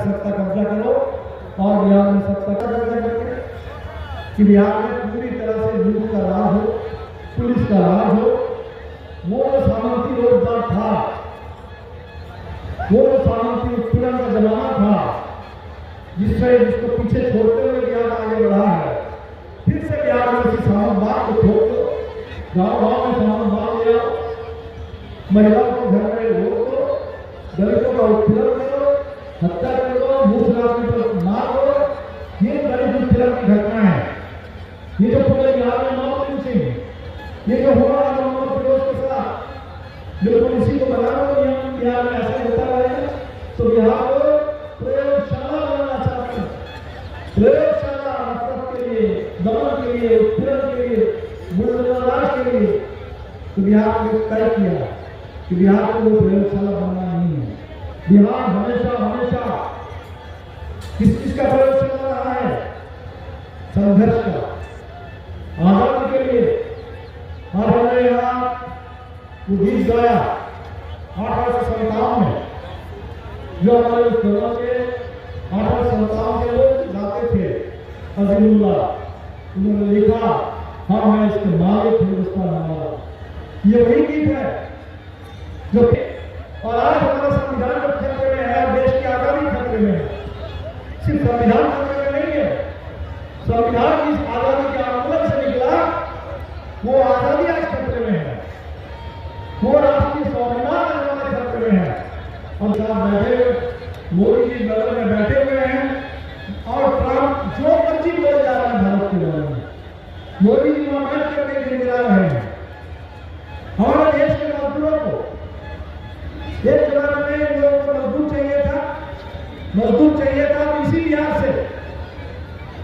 सत्ता कब्जा करो और बिहार में सत्ता का कब्जा करके कि बिहार में पूरी तरह से लूट का राज हो, पुलिस का राज हो। वो सामंती रोजगार था, वो सामंती उत्पीड़न का जमाना था जिसको पीछे छोड़ते हुए बिहार आगे बढ़ा है। फिर से बिहार में इसी सामंतवाद को छोड़ दो, गाँव में सामंतवाद ले आओ, महिलाओं को घर में रोक दो, दलितों का उत्पीड़न करो, हत्या कर दो, मूठ राशि पर मार दो। ये दलित उत्पीड़न की घटना है। ये जो पूरे बिहार में मौत पूछे, ये जो हुआ मोहम्मद फिरोज के साथ, बिल्कुल इसी को बना लो। बिहार में ऐसा होता रहेगा तो बिहार को प्रयोगशाला बनाना चाहते हैं। प्रयोगशाला नफरत के लिए, दमन के लिए, उत्पीड़न के लिए, बुलंदराज के लिए। तो बिहार ने तय किया कि बिहार को वो प्रयोगशाला बनना नहीं है। बिहार हमेशा किस चीज का प्रयोगशाला रहा है? संघर्ष का, आजादी के लिए। और हमने यहाँ वो गीत गाया 1857 में, जो हमारे उस दौर के 1857 के लोग गाते थे। अजीमुल्लाह उन्होंने लिखा, हाँ मैं इसके मालिक हिंदुस्तान हमारा। ये वही गीत है जो, और आज हमारा संविधान जब खतरे में है, देश की आजादी खतरे में है। सिर्फ संविधान खतरे में नहीं है, संविधान इस आजादी के आंदोलन से निकला, वो आजादी आज खतरे में है, वो राष्ट्रीय स्वाभिमान खतरे में है। हम साथ बैठे, मोदी जी बगल में बैठे हुए हैं और ट्रंप जो मर्जी बोल जा रहे हैं भारत के बारे में, मोदी जी वहां बैठ करके गिरा रहे हैं। हमारे देश के मजदूरों को, एक जमाने में लोगों को मजदूर चाहिए था, इसी लिहाज से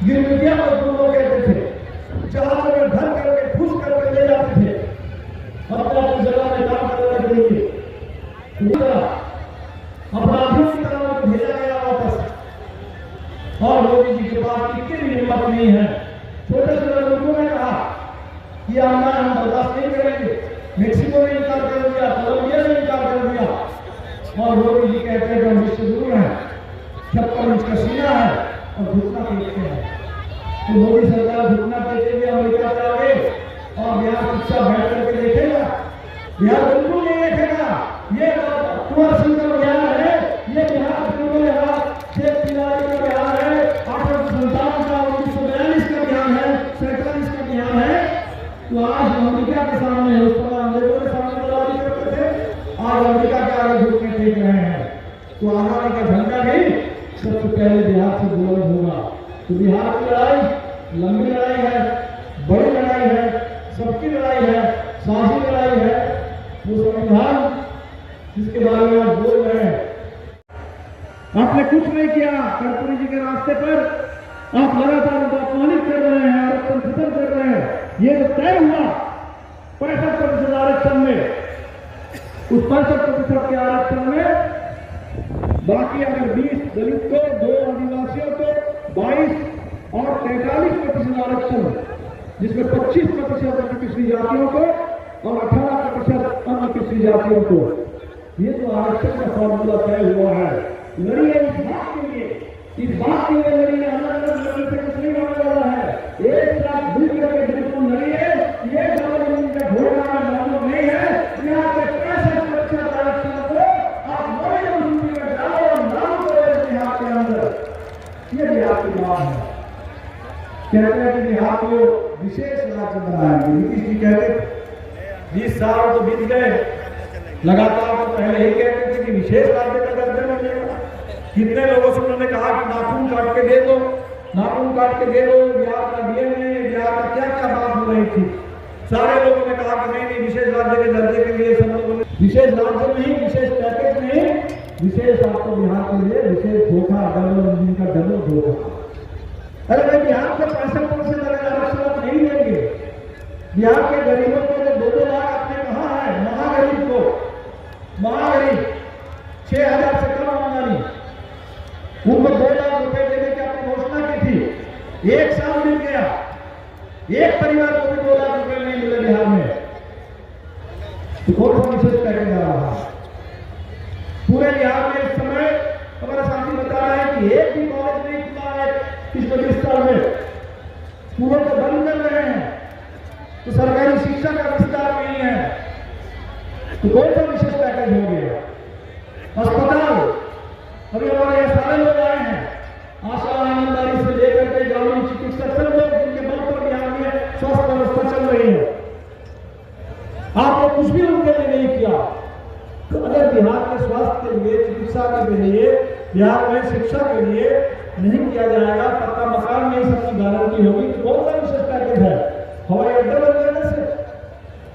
गिरमिटिया मजदूरों कहते थे, जहाज में भर करके ठूस करके ले जाते थे अपनी जगह में काम करने के लिए। अपराधियों की तरह भेजा गया वापस। और मोदी जी के पास इतनी भी हिम्मत नहीं है। छोटे छोटे लोगों ने कहा कि अन्याय हम बर्दाश्त नहीं करेंगे। मेक्सिको ने इनकार कर दिया, कोलंबिया ने इनकार कर दिया, और मोदी जी कहते हैं हम विश्वगुरु हैं, 56 इंच का सीना है और घुटना टेकते हैं। तो मोदी सरकार घुटना टेकेगी अमेरिका के आगे, और बिहार चुपचाप बैठ करके देखेगा? बिहार बिल्कुल नहीं देखेगा। ये कुंवर सिंह का बिहार है, ये बिहार बिल्कुल शेख तिवारी का बिहार है, 1857 का, 1942 का बिहार है, 47 का बिहार है। तो आज अमेरिका के सामने, उस समय अंग्रेजों के सामने लड़ाई करते थे, आज अमेरिका के आगे घुटने टेक रहे हैं। तो आजादी का झंडा भी सबसे पहले बिहार से बुलंद होगा। तो बिहार की लड़ाई लंबी लड़ाई है, बड़ी लड़ाई है, सबकी लड़ाई है, साझी लड़ाई है। वो संविधान जिसके बारे में आप बोल रहे हैं, आपने कुछ नहीं किया कर्पूरी जी के रास्ते पर। आप लगातार उनको अपमानित कर रहे हैं, आरक्षण खत्म कर रहे हैं। ये जो तय हुआ 65% आरक्षण में, उस 65% के आरक्षण में बाकी अगर 20 दलित को, 2 आदिवासियों को, 22 और 43% आरक्षण, जिसमें 25% पिछड़ी जातियों को और 18% अन्य पिछड़ी जातियों को। ये जो आरक्षण का फॉर्मूला तय हुआ है, लड़िए इस बात के लिए, इस बात के लिए लड़िए, अलग अलग लड़ने से कुछ नहीं होने वाला है। एक साथ मिलकर के बिल्कुल लड़िए। ये गवर्नमेंट का घोड़ा मालूम नहीं है। यहाँ पे 65% आरक्षण को आप मोदी मंत्री में डालो और नाम करें बिहार के अंदर। ये बिहार की बात है। कहते हैं कि बिहार को विशेष राज्य बनाएंगे। नीतीश जी कहते 20 साल तो बीत गए, लगातार तो पहले ही कहते थे कि विशेष राज्य का दर्जा मिलेगा। कितने लोगों से उन्होंने कहा कि नाखून काट के दे दो, नाखून काट के दे दो, बिहार का डीएनए, बिहार का क्या क्या बात हो रही थी। सारे लोगों ने कहा कि नहीं, विशेष राज्य के दर्जे के लिए सब लोगों ने, विशेष राज्य नहीं, विशेष पैकेज नहीं, विशेष आपको बिहार के लिए विशेष धोखा, डबल का डबल धोखा। अरे भाई, बिहार को 65% आरक्षण नहीं देंगे। बिहार के गरीबों को जो 2-2 लाख आपने कहा है, महागरीब को, महागरीब 6,000 से कम आमदनी, उनको 2 लाख रुपए देने की आपने घोषणा की थी। 1 साल मिल गया, एक परिवार को भी 2 लाख रुपए नहीं मिले बिहार में। तो कौन सा विशेष पैकेज आ रहा है? पूरे बिहार में इस समय हमारा साथी बता रहे हैं कि एक भी कॉलेज नहीं खुला है इस 25 साल में, स्कूलों को बंद कर रहे हैं, तो सरकारी शिक्षा का विस्तार नहीं है, तो कौन सा विशेष पैकेज हो गया? अस्पताल, अभी हमारे यहाँ सारे लोग आए हैं, आशा आंगनबाड़ी से लेकर के ग्रामीण चिकित्सक सब लोग, जिनके बल पर बिहार में स्वास्थ्य व्यवस्था चल रही है, आपने कुछ भी उनके लिए नहीं किया। तो अगर बिहार के स्वास्थ्य के लिए, चिकित्सा के लिए, बिहार में शिक्षा के लिए नहीं किया जाएगा, पक्का मकान नहीं सबकी गारंटी होगी, तो कौन सा विशेष पैकेज है? हवाई अड्डा बन जाने से,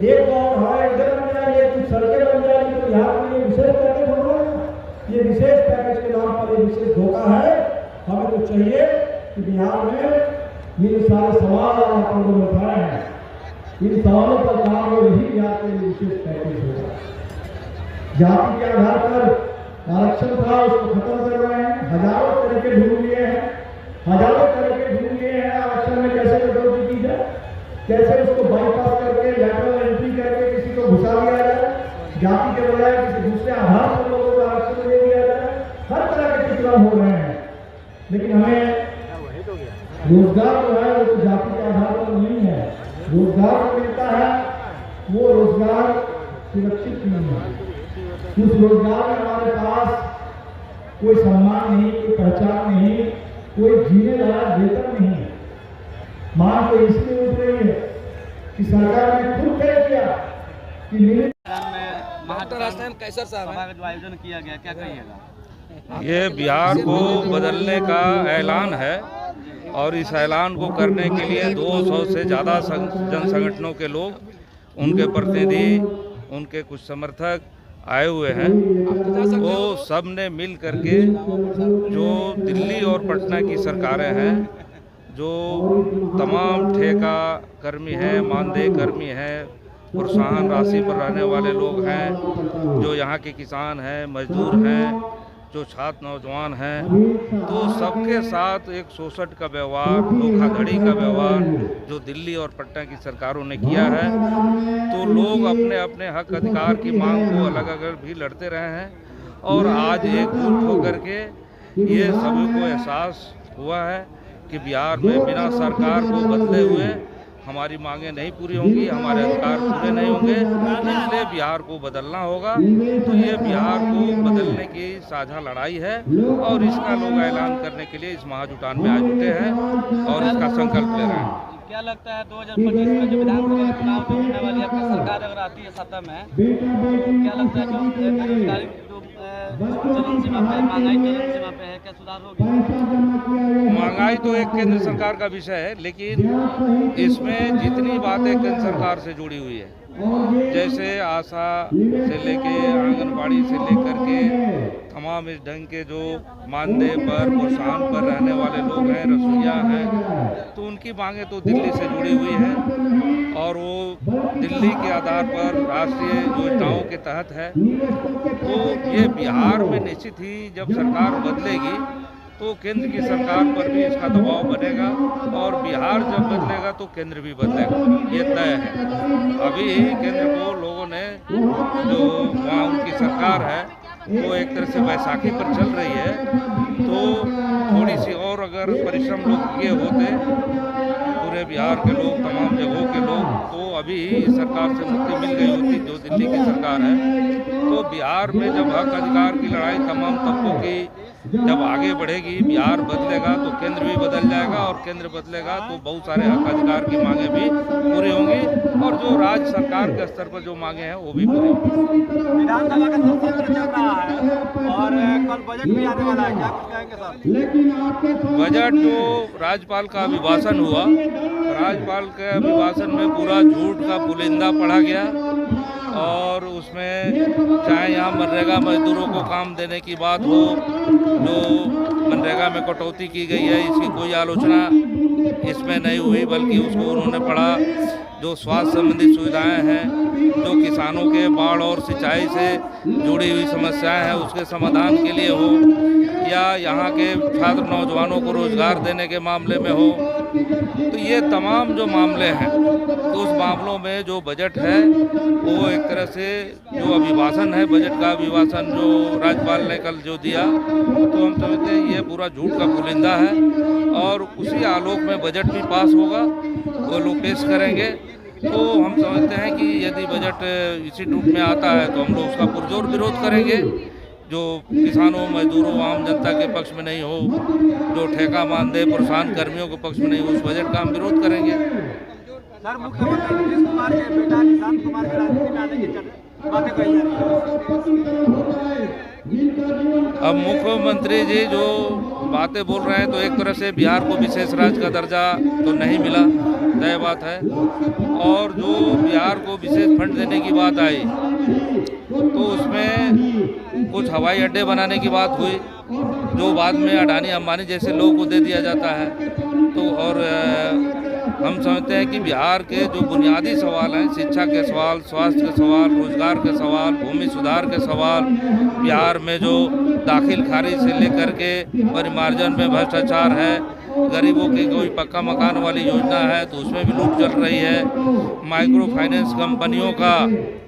एक गाँव हवाई अड्डा बन जाएंगे, कुछ सड़कें बन जाएंगी, तो बिहार के लिए विशेष पैकेज होगा? ये विशेष पैकेज के नाम पर एक विशेष धोखा है। हमें तो चाहिए कि बिहार में ये सारे सवाल आप लोगों ने उठाए हैं, इन सवालों पर जवाब हो, यही बिहार के लिए विशेष पैकेज होगा। जाति के आधार पर आरक्षण था, उसको खत्म कर रहे हैं, हजारों तरीके ढूंढ लिए हैं, हजारों तरीके ढूंढ लिए हैं आरक्षण में कैसे कटौती की जाए, कैसे उसको बाईपास करके लैटरल एंट्री करके किसी को घुसा दिया जाए, जाति के बजाय किसी दूसरे आधार पर लोगों को आरक्षण दे दिया जाए, हर तरह के चित्रण हो रहे हैं। लेकिन हमें रोजगार जो है वो तो जाति के आधार पर नहीं है, रोजगार जो मिलता है वो रोजगार सुरक्षित नहीं है। उस रोजगार में हमारे पास कोई सम्मान नहीं, कोई पहचान नहीं, कोई जीने लायक वेतन नहीं। मांग तो इसलिए उठ रही है कि सरकार ने खुद तय किया कि महाराष्ट्र में कैसर साहब का जो आयोजन किया गया, क्या कहिएगा? ये बिहार को बदलने का ऐलान है और इस ऐलान को करने के लिए 200 से ज़्यादा जन संगठनों के लोग, उनके प्रतिनिधि, उनके कुछ समर्थक आए हुए हैं। वो सब ने मिल करके जो दिल्ली और पटना की सरकारें हैं, जो तमाम ठेका कर्मी हैं, मानदेय कर्मी हैं, प्रोत्साहन राशि पर रहने वाले लोग हैं, जो यहाँ के किसान हैं, मजदूर हैं, जो छात्र नौजवान हैं, तो सबके साथ एक शोषण का व्यवहार, धोखाधड़ी का व्यवहार जो दिल्ली और पटना की सरकारों ने किया है, तो लोग अपने अपने हक अधिकार की मांग को अलग अलग भी लड़ते रहे हैं। और आज एकजुट होकर के ये सभी को एहसास हुआ है कि बिहार में बिना सरकार को बदले हुए हमारी मांगें नहीं पूरी होंगी, हमारे अधिकार पूरे नहीं होंगे, इसलिए बिहार को बदलना होगा। तो ये बिहार को बदलने की साझा लड़ाई है और इसका लोग ऐलान करने के लिए इस महाजुटान में आ जुटे हैं और इसका संकल्प ले रहे हैं। क्या लगता है 2025 में जो विधानसभा चुनाव जो होने वाली आपकी सरकार अगर आती है सत्ता में, तो क्या लगता है जो बेरोजगारी चरम सीमा पे, महंगाई चरम सीमा पे है, क्या सुधार होगी? महंगाई तो एक केंद्र सरकार का विषय है, लेकिन इसमें जितनी बातें केंद्र सरकार से जुड़ी हुई है, जैसे आशा से लेके आंगनबाड़ी से लेकर के तमाम इस ढंग के जो मानदेय पर, प्रोत्साहन पर रहने वाले लोग हैं, रसोइया हैं, तो उनकी मांगें तो दिल्ली से जुड़ी हुई हैं और वो दिल्ली के आधार पर राष्ट्रीय योजनाओं के तहत है। तो ये बिहार में निश्चित ही जब सरकार बदलेगी तो केंद्र की सरकार पर भी इसका दबाव बनेगा और बिहार जब बदलेगा तो केंद्र भी बदलेगा, ये तय है। अभी केंद्र को लोगों ने, जो वहाँ उनकी सरकार है वो एक तरह से बैसाखी पर चल रही है, तो थोड़ी सी और अगर परिश्रम लोग किए होते, पूरे बिहार के लोग, तमाम जगहों के लोग, तो अभी इस सरकार से मुक्ति मिल गई होती जो दिल्ली की सरकार है। तो बिहार में जब हक अधिकार की लड़ाई तमाम तबकों की जब आगे बढ़ेगी, बिहार बदलेगा तो केंद्र भी बदल जाएगा और केंद्र बदलेगा तो बहुत सारे हक अधिकार की मांगें भी पूरी होंगी और जो राज्य सरकार के स्तर पर जो मांगे हैं वो भी पूरी होंगी। विधानसभा का सत्र चल रहा है और कल बजट भी आने वाला है, क्या कुछ कहेंगे सर? बजट जो राज्यपाल का अभिभाषण हुआ, राज्यपाल के अभिभाषण में पूरा झूठ का पुलिंदा पढ़ा गया और उसमें चाहे यहाँ मनरेगा मजदूरों को काम देने की बात हो, जो मनरेगा में कटौती की गई है इसकी कोई आलोचना इसमें नहीं हुई, बल्कि उसको उन्होंने पढ़ा। जो स्वास्थ्य संबंधी सुविधाएं हैं, जो किसानों के बाढ़ और सिंचाई से जुड़ी हुई समस्याएं हैं उसके समाधान के लिए हो, या यहाँ के छात्र नौजवानों को रोजगार देने के मामले में हो, तो ये तमाम जो मामले हैं, तो उस मामलों में जो बजट है वो एक तरह से जो अभिभाषण है, बजट का अभिभाषण जो राज्यपाल ने कल जो दिया, तो हम समझते हैं ये पूरा झूठ का पुलिंदा है और उसी आलोक में बजट भी पास होगा, वो लोग पेश करेंगे। तो हम समझते हैं कि यदि बजट इसी रूप में आता है तो हम लोग उसका पुरजोर विरोध करेंगे। जो किसानों, मजदूरों, आम जनता के पक्ष में नहीं हो, जो ठेका मानदेय प्रोत्साहन कर्मियों के पक्ष में नहीं हो, उस बजट का हम विरोध करेंगे। सर, मुख्यमंत्री नीतीश कुमार के बेटा निशांत कुमार के राजनीति में आने की बातें कही जा रही है। अब मुख्यमंत्री जी जो बातें बोल रहे हैं, तो एक तरह से बिहार को विशेष राज्य का दर्जा तो नहीं मिला, तय बात है। और जो बिहार को विशेष फंड देने की बात आई, तो उसमें कुछ हवाई अड्डे बनाने की बात हुई, जो बाद में अडानी अंबानी जैसे लोगों को दे दिया जाता है। तो और हम समझते हैं कि बिहार के जो बुनियादी सवाल हैं, शिक्षा के सवाल, स्वास्थ्य के सवाल, रोजगार के सवाल, भूमि सुधार के सवाल, बिहार में जो दाखिल खारिज से लेकर के परिमार्जन में भ्रष्टाचार है, गरीबों की कोई पक्का मकान वाली योजना है तो उसमें भी लूट चल रही है, माइक्रो फाइनेंस कंपनियों का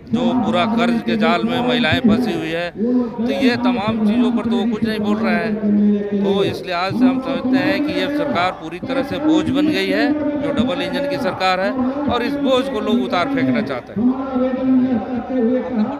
जो पूरा कर्ज के जाल में महिलाएं फंसी हुई है, तो ये तमाम चीज़ों पर तो वो कुछ नहीं बोल रहे हैं। तो इस लिहाज से हम समझते हैं कि ये सरकार पूरी तरह से बोझ बन गई है, जो डबल इंजन की सरकार है, और इस बोझ को लोग उतार फेंकना चाहते हैं।